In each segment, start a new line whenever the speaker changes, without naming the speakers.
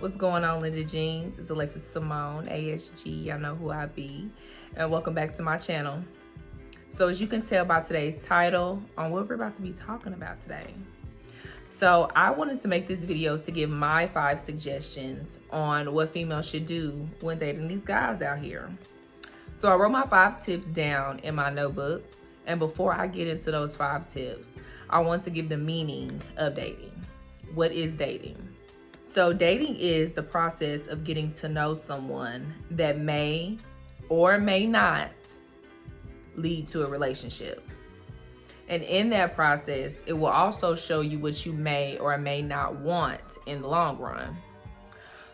What's going on, Linda Jeans? It's Alexis Simone, ASG. Y'all know who I be. And welcome back to my channel. So as you can tell by today's title on what we're about to be talking about today. So I wanted to make this video to give my 5 suggestions on what females should do when dating these guys out here. So I wrote my 5 tips down in my notebook. And before I get into those 5 tips, I want to give the meaning of dating. What is dating? So dating is the process of getting to know someone that may or may not lead to a relationship. And in that process, it will also show you what you may or may not want in the long run.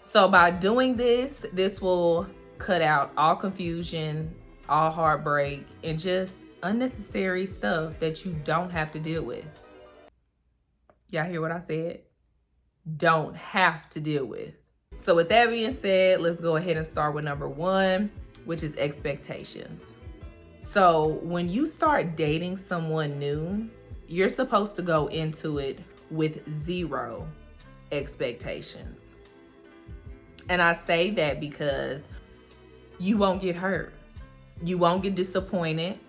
So by doing this, this will cut out all confusion, all heartbreak, and just unnecessary stuff that you don't have to deal with. Y'all hear what I said? Don't have to deal with. So with that being said, let's go ahead and start with number 1, which is expectations. So when you start dating someone new, you're supposed to go into it with 0 expectations. And I say that because you won't get hurt. You won't get disappointed,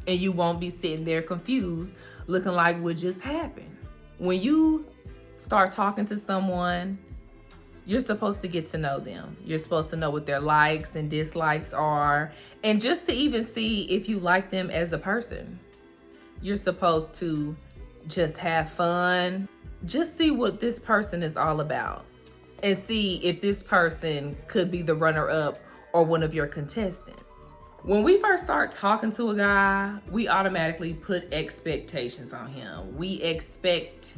and you won't be sitting there confused looking like what just happened. When you start talking to someone, you're supposed to get to know them. You're supposed to know what their likes and dislikes are, and just to even see if you like them as a person. You're supposed to just have fun, just see what this person is all about, and see if this person could be the runner-up or one of your contestants. When we first start talking to a guy, we automatically put expectations on him. We expect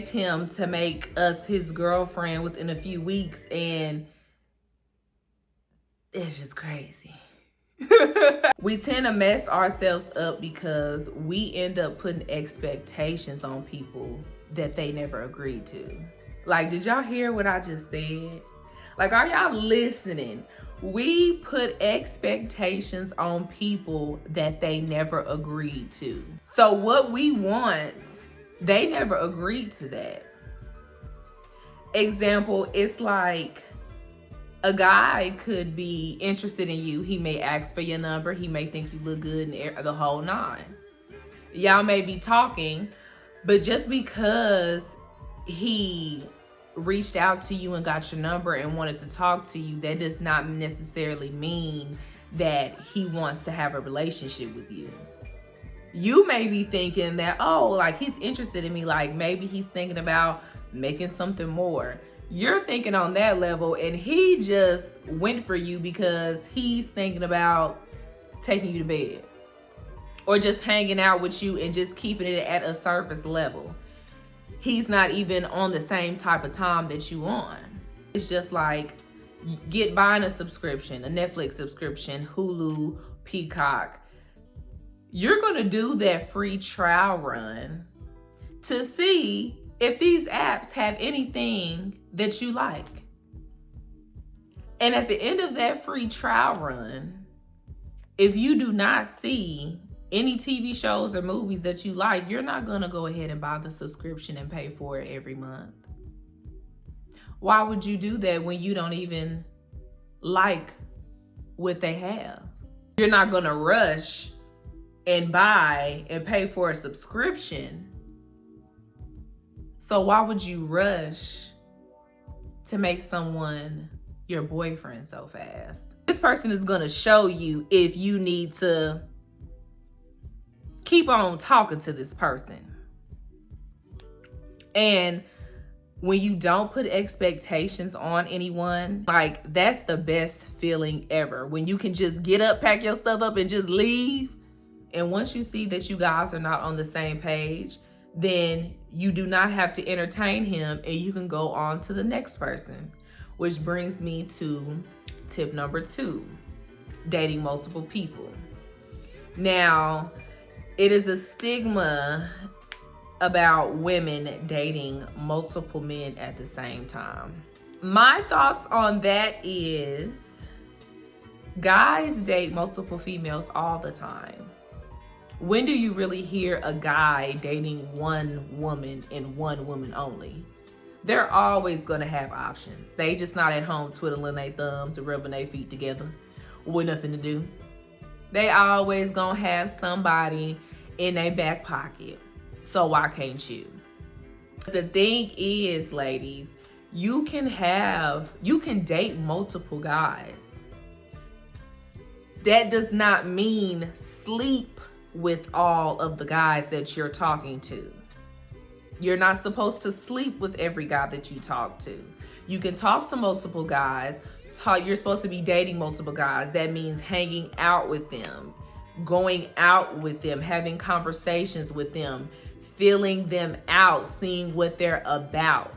him to make us his girlfriend within a few weeks, and it's just crazy. We tend to mess ourselves up because we end up putting expectations on people that they never agreed to. Like, did y'all hear what I just said? Like, are y'all listening? We put expectations on people that they never agreed to. So what we want, they never agreed to that. Example, it's like a guy could be interested in you. He may ask for your number. He may think you look good and the whole 9. Y'all may be talking, but just because he reached out to you and got your number and wanted to talk to you, that does not necessarily mean that he wants to have a relationship with you. You may be thinking that, oh, like he's interested in me, like maybe he's thinking about making something more. You're thinking on that level, and he just went for you because he's thinking about taking you to bed or just hanging out with you and just keeping it at a surface level. He's not even on the same type of time that you on. It's just like buying a subscription, a Netflix subscription, Hulu, Peacock. You're gonna do that free trial run to see if these apps have anything that you like. And at the end of that free trial run, if you do not see any TV shows or movies that you like, you're not gonna go ahead and buy the subscription and pay for it every month. Why would you do that when you don't even like what they have? You're not gonna rush and buy and pay for a subscription. So why would you rush to make someone your boyfriend so fast? This person is gonna show you if you need to keep on talking to this person. And when you don't put expectations on anyone, like that's the best feeling ever. When you can just get up, pack your stuff up and just leave. And once you see that you guys are not on the same page, then you do not have to entertain him and you can go on to the next person. Which brings me to tip number 2, dating multiple people. Now, it is a stigma about women dating multiple men at the same time. My thoughts on that is guys date multiple females all the time. When do you really hear a guy dating one woman and one woman only? they're always gonna have options. They just not at home twiddling their thumbs and rubbing their feet together with nothing to do. They always gonna have somebody in their back pocket. So why can't you? The thing is, ladies, you can date multiple guys. That does not mean sleep with all of the guys that you're talking to. You're not supposed to sleep with every guy that you talk to. You can talk to multiple guys. You're supposed to be dating multiple guys. That means hanging out with them, going out with them, having conversations with them, feeling them out, seeing what they're about.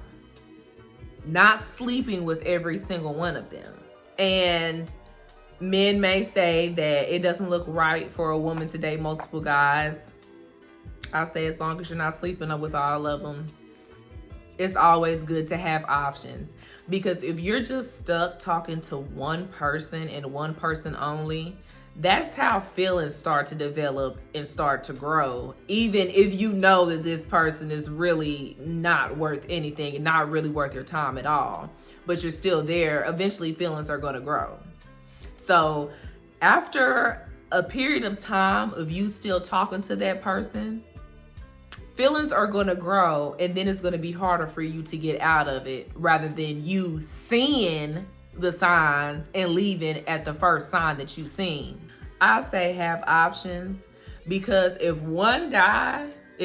Not sleeping with every single one of them. And men may say that it doesn't look right for a woman to date multiple guys. I say as long as you're not sleeping up with all of them, it's always good to have options. Because if you're just stuck talking to one person and one person only, that's how feelings start to develop and start to grow. Even if you know that this person is really not worth anything and not really worth your time at all, but you're still there, eventually feelings are going to grow. So after a period of time of you still talking to that person, feelings are going to grow, and then it's going to be harder for you to get out of it rather than you seeing the signs and leaving at the first sign that you seen. I say have options, because if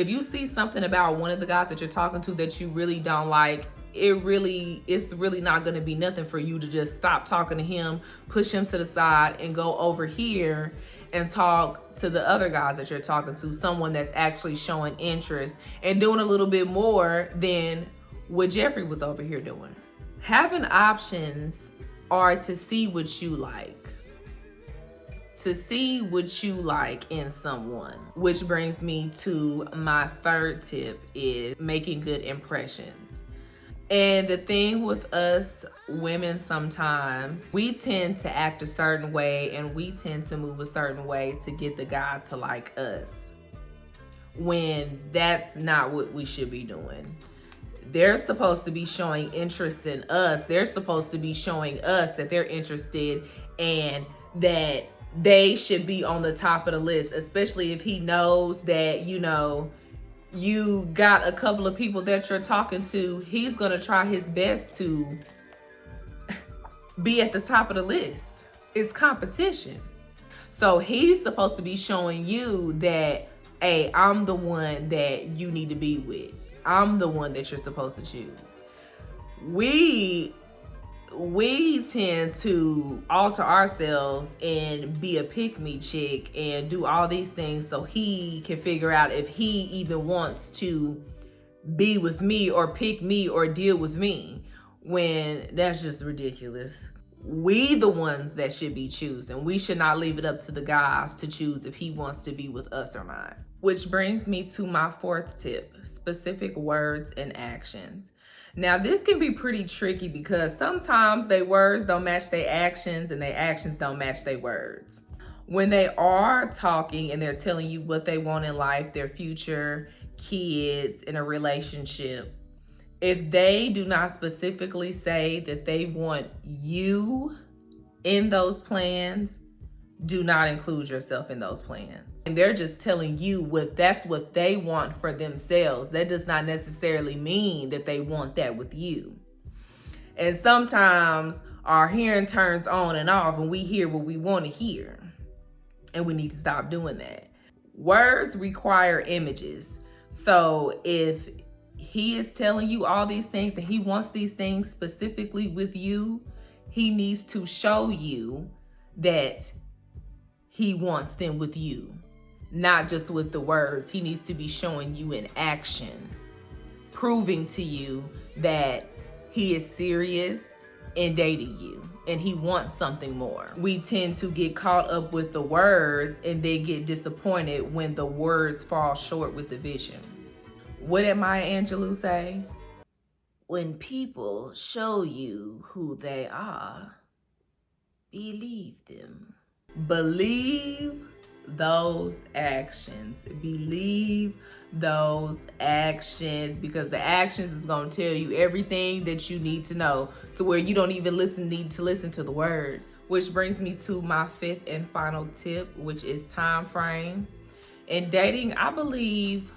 you see something about one of the guys that you're talking to that you really don't like, it's really not going to be nothing for you to just stop talking to him, push him to the side, and go over here and talk to the other guys that you're talking to, someone that's actually showing interest and doing a little bit more than what Jeffrey was over here doing. Having options are to see what you like. To see what you like in someone. Which brings me to my third tip, is making good impressions. And the thing with us women, sometimes we tend to act a certain way and we tend to move a certain way to get the guy to like us, when that's not what we should be doing. They're supposed to be showing interest in us. They're supposed to be showing us that they're interested and that they should be on the top of the list, especially if he knows that, you got a couple of people that you're talking to. He's gonna try his best to be at the top of the list. It's competition. So he's supposed to be showing you that, hey, I'm the one that you need to be with. I'm the one that you're supposed to choose. We tend to alter ourselves and be a pick-me chick and do all these things so he can figure out if he even wants to be with me or pick me or deal with me, when that's just ridiculous. We the ones that should be choosing. We should not leave it up to the guys to choose if he wants to be with us or not. Which brings me to my fourth tip, specific words and actions. Now, this can be pretty tricky because sometimes their words don't match their actions and their actions don't match their words. When they are talking and they're telling you what they want in life, their future, kids, in a relationship, if they do not specifically say that they want you in those plans, do not include yourself in those plans. And they're just telling you that's what they want for themselves. That does not necessarily mean that they want that with you. And sometimes our hearing turns on and off and we hear what we want to hear. And we need to stop doing that. Words require images. So if he is telling you all these things and he wants these things specifically with you, he needs to show you that he wants them with you, not just with the words. He needs to be showing you in action, proving to you that he is serious in dating you and he wants something more. We tend to get caught up with the words and then get disappointed when the words fall short with the vision. What did Maya Angelou say? When people show you who they are, believe them. Believe those actions. Believe those actions, because the actions is going to tell you everything that you need to know, to where you don't even need to listen to the words. Which brings me to my fifth and final tip, which is time frame. In dating, I believe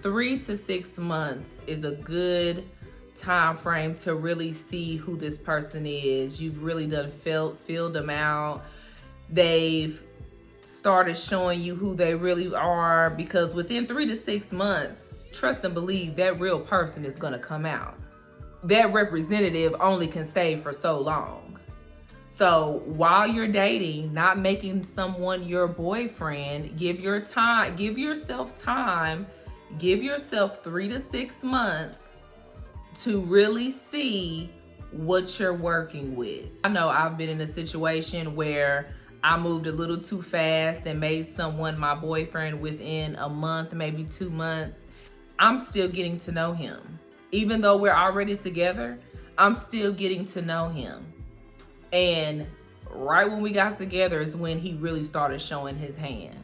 3 to 6 months is a good time frame to really see who this person is. You've really done filled them out. They've started showing you who they really are, because within 3 to 6 months, trust and believe, that real person is going to come out. That representative only can stay for so long. So while you're dating, not making someone your boyfriend, give yourself time, give yourself 3 to 6 months to really see what you're working with. I know I've been in a situation where I moved a little too fast and made someone my boyfriend within a month, maybe 2 months. I'm still getting to know him. Even though we're already together, I'm still getting to know him. And right when we got together is when he really started showing his hand.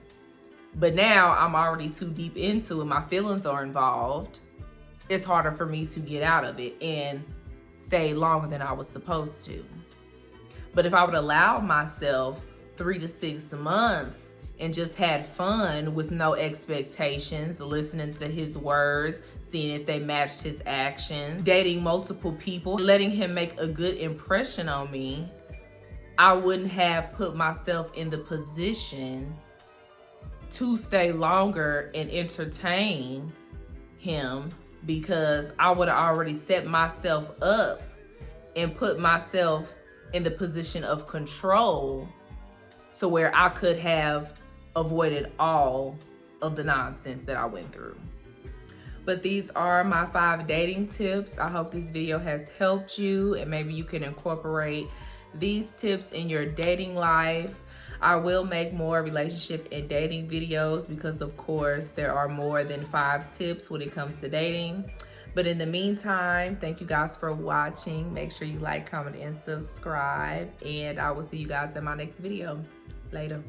But now I'm already too deep into it. My feelings are involved. It's harder for me to get out of it and stay longer than I was supposed to. But if I would allow myself 3 to 6 months and just had fun with no expectations, listening to his words, seeing if they matched his actions, dating multiple people, letting him make a good impression on me, I wouldn't have put myself in the position to stay longer and entertain him, because I would have already set myself up and put myself in the position of control, so where I could have avoided all of the nonsense that I went through. But these are my 5 dating tips. I hope this video has helped you, and maybe you can incorporate these tips in your dating life. I will make more relationship and dating videos, because of course there are more than 5 tips when it comes to dating. But in the meantime, thank you guys for watching. Make sure you like, comment, and subscribe. And I will see you guys in my next video. Later.